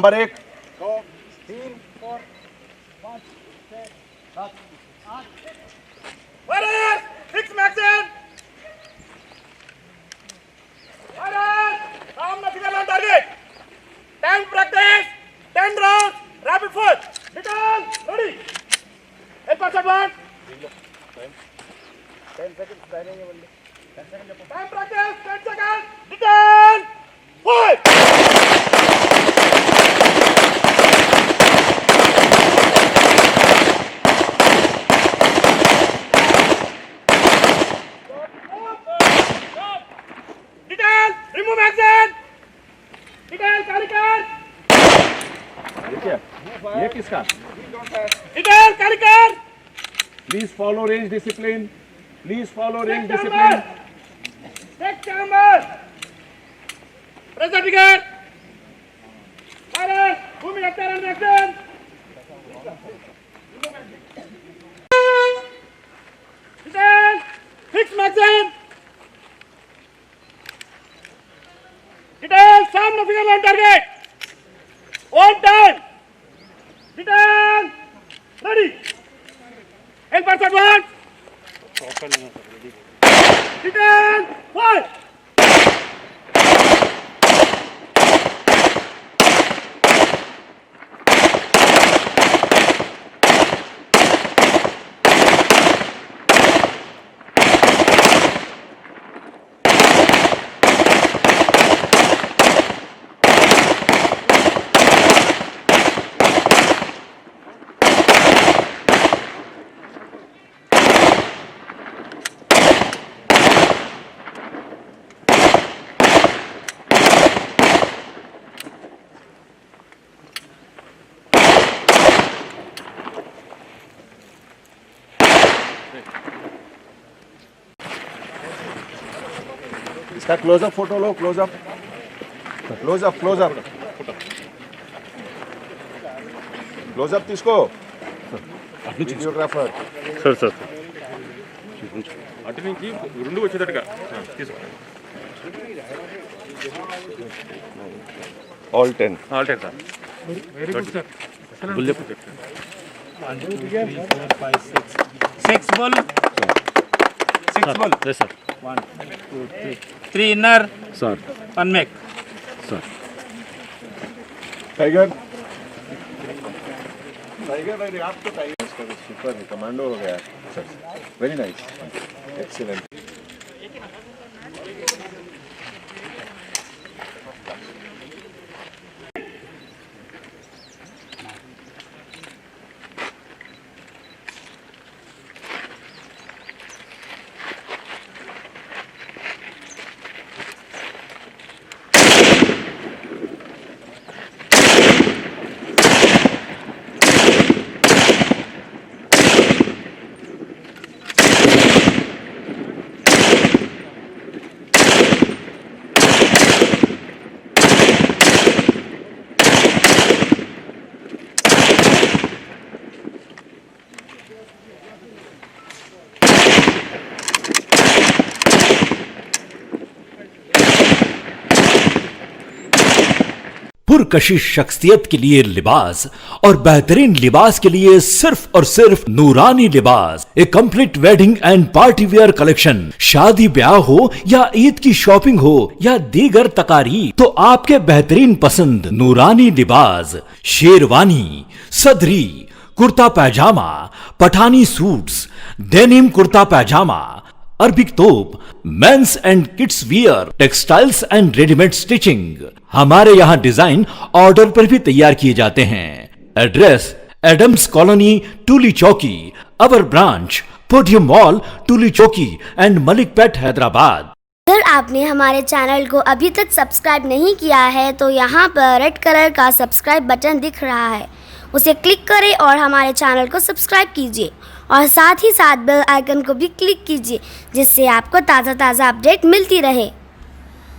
Number 1 2 3 4 5 6 7 8 Warriors, 6 maxim. Warriors, calm the figure on target. 10 practice, 10 rounds, rapid fire. Return, ready. 8% 10 seconds training only. 10 seconds. Time practice, 10 seconds. Return, fire. Return, remove magazine. Return, carry car. ये किसका? Return, carry car. Please follow range discipline. Please follow range Check discipline. chamber. Check chamber. Press the trigger. Fire. Moving after and action. Return. Fix magazine. Return. Sound the figure on target. On time. Return. Ready. 8% one. Return. Fire. इसका closeup photo लो, closeup closeup తీసుకో videographer sir అటు నుంచి రెండు వచ్చేటట్టుగా తీసుకో all 10 ఆల్టైర్ sir very good sir బుల్ చెప్పు 1 2 3 4 5 6 6 ball 6 ball yes sir 1 2 3 3 inner sir 1 make sir tiger भाई आप तो टाइगर इसका सुपर है, कमांडो हो गया सर. Very nice, excellent. पुरकशिश शख्सियत के लिए लिबास और बेहतरीन लिबास के लिए सिर्फ और सिर्फ नूरानी लिबास, a complete wedding and party wear collection. शादी ब्याह हो या ईद की शॉपिंग हो या दीगर तकारीब, तो आपके बेहतरीन पसंद नूरानी लिबास, sherwani, sadri, kurta pyjama, Pathani suits, denim kurta pyjama, Arabic thobe, men's and kids wear, textiles and readymade stitching. हमारे यहाँ डिजाइन ऑर्डर पर भी तैयार किए जाते हैं. एड्रेस एडम्स कॉलोनी, टूली चौकी. अवर ब्रांच पोडियम मॉल, टूली चौकी एंड मलिकपेट, हैदराबाद. अगर आपने हमारे चैनल को अभी तक सब्सक्राइब नहीं किया है तो यहाँ पर रेड कलर का सब्सक्राइब बटन दिख रहा है, उसे क्लिक करें और हमारे चैनल को सब्सक्राइब कीजिए और साथ ही साथ बेल आइकन को भी क्लिक कीजिए, जिससे आपको ताज़ा अपडेट मिलती रहे.